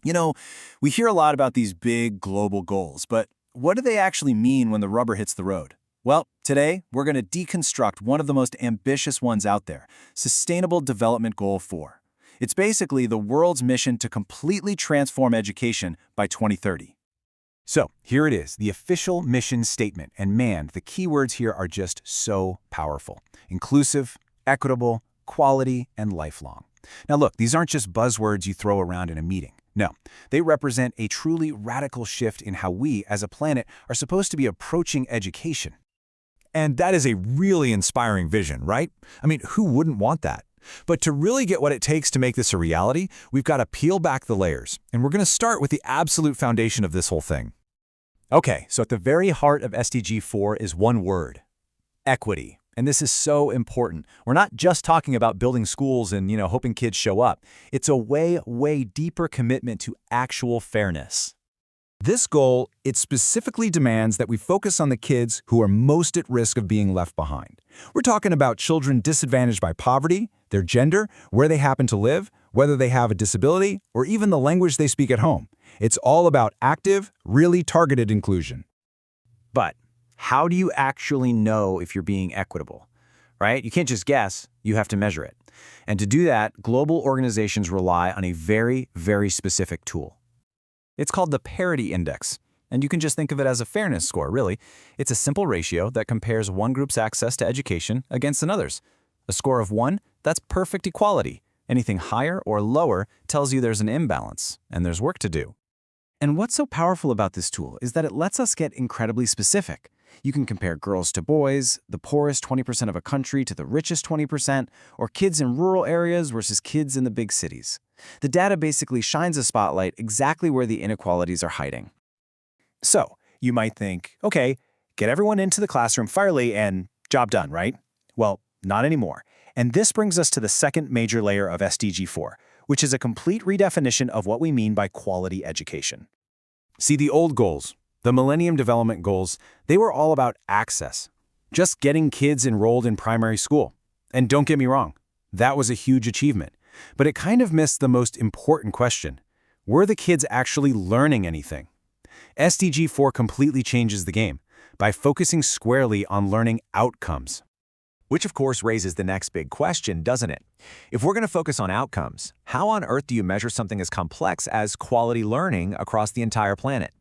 You know, we hear a lot about these big global goals, but what do they actually mean when the rubber hits the road? Well, today we're going to deconstruct one of the most ambitious ones out there, Sustainable Development Goal 4. It's basically the world's mission to completely transform education by 2030. So, here it is, the official mission statement. And man, the keywords here are just so powerful. Inclusive, equitable, quality, and lifelong. Now look, these aren't just buzzwords you throw around in a meeting. No, they represent a truly radical shift in how we, as a planet, are supposed to be approaching education. And that is a really inspiring vision, right? I mean, who wouldn't want that? But to really get what it takes to make this a reality, we've got to peel back the layers. And we're going to start with the absolute foundation of this whole thing. Okay, so at the very heart of SDG4 is one word: equity. And this is so important. We're not just talking about building schools and, hoping kids show up. It's a way deeper commitment to actual fairness. This goal, it specifically demands that we focus on the kids who are most at risk of being left behind. We're talking about children disadvantaged by poverty, their gender, where they happen to live, whether they have a disability, or even the language they speak at home. It's all about active, really targeted inclusion. But how do you actually know if you're being equitable, right? You can't just guess, you have to measure it. And to do that, global organizations rely on a very specific tool. It's called the Parity Index, and you can just think of it as a fairness score, really. It's a simple ratio that compares one group's access to education against another's. A score of 1, that's perfect equality. Anything higher or lower tells you there's an imbalance, and there's work to do. And what's so powerful about this tool is that it lets us get incredibly specific. You can compare girls to boys, the poorest 20% of a country to the richest 20%, or kids in rural areas versus kids in the big cities. The data basically shines a spotlight exactly where the inequalities are hiding. So, you might think, okay, get everyone into the classroom fairly and job done, right? Well, not anymore. And this brings us to the second major layer of SDG4, which is a complete redefinition of what we mean by quality education. See, the old goals, the Millennium Development Goals, they were all about access. Just getting kids enrolled in primary school. And don't get me wrong, that was a huge achievement. But it kind of missed the most important question. Were the kids actually learning anything? SDG4 completely changes the game by focusing squarely on learning outcomes. Which of course raises the next big question, doesn't it? If we're going to focus on outcomes, how on earth do you measure something as complex as quality learning across the entire planet?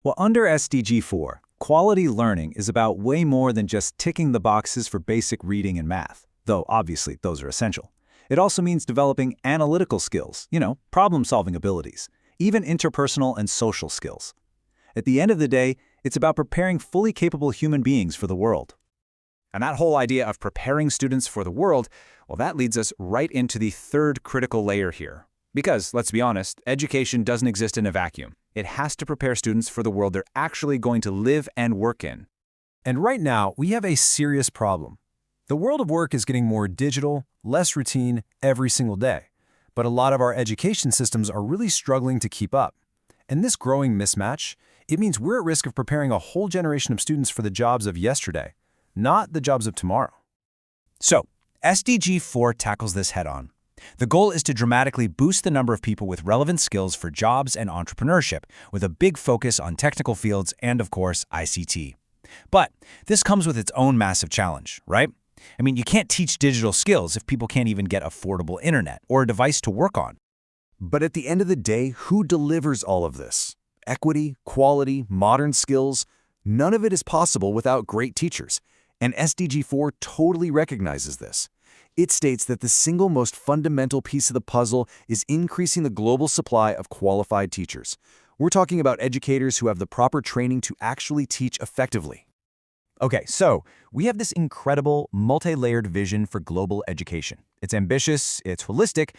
Well, under SDG4, quality learning is about way more than just ticking the boxes for basic reading and math, though obviously those are essential. It also means developing analytical skills, problem-solving abilities, even interpersonal and social skills. At the end of the day, it's about preparing fully capable human beings for the world. And that whole idea of preparing students for the world, well, that leads us right into the third critical layer here. Because, let's be honest, education doesn't exist in a vacuum. It has to prepare students for the world they're actually going to live and work in. And right now, we have a serious problem. The world of work is getting more digital, less routine every single day. But a lot of our education systems are really struggling to keep up. And this growing mismatch, it means we're at risk of preparing a whole generation of students for the jobs of yesterday, not the jobs of tomorrow. So, SDG4 tackles this head-on. The goal is to dramatically boost the number of people with relevant skills for jobs and entrepreneurship, with a big focus on technical fields and, of course, ICT. But this comes with its own massive challenge, right? I mean, you can't teach digital skills if people can't even get affordable internet or a device to work on. But at the end of the day, who delivers all of this? Equity, quality, modern skills? None of it is possible without great teachers. And SDG4 totally recognizes this. It states that the single most fundamental piece of the puzzle is increasing the global supply of qualified teachers. We're talking about educators who have the proper training to actually teach effectively. Okay, so we have this incredible multi-layered vision for global education. It's ambitious, it's holistic,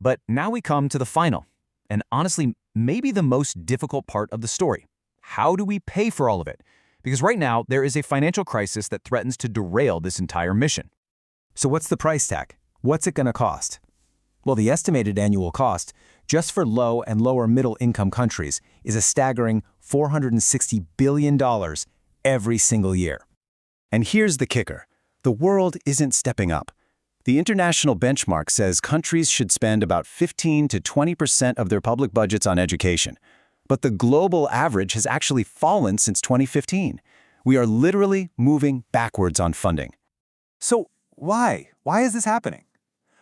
but now we come to the final, and honestly, maybe the most difficult part of the story. How do we pay for all of it? Because right now, there is a financial crisis that threatens to derail this entire mission. So what's the price tag? What's it going to cost? Well, the estimated annual cost, just for low and lower middle income countries, is a staggering $460 billion every single year. And here's the kicker. The world isn't stepping up. The international benchmark says countries should spend about 15 to 20% of their public budgets on education. But the global average has actually fallen since 2015. We are literally moving backwards on funding. So why? Why is this happening?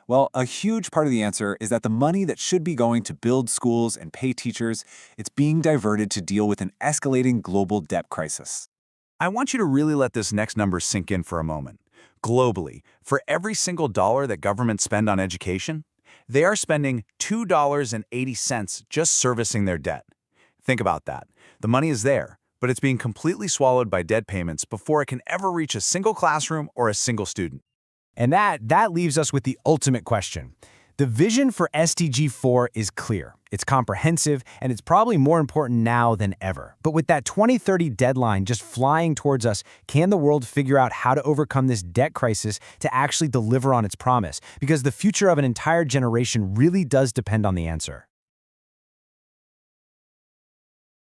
Well, a huge part of the answer is that the money that should be going to build schools and pay teachers, it's being diverted to deal with an escalating global debt crisis. I want you to really let this next number sink in for a moment. Globally, for every single dollar that governments spend on education, they are spending $2.80 just servicing their debt. Think about that. The money is there, but it's being completely swallowed by debt payments before it can ever reach a single classroom or a single student. And that leaves us with the ultimate question. The vision for SDG4 is clear. It's comprehensive, and it's probably more important now than ever. But with that 2030 deadline just flying towards us, can the world figure out how to overcome this debt crisis to actually deliver on its promise? Because the future of an entire generation really does depend on the answer.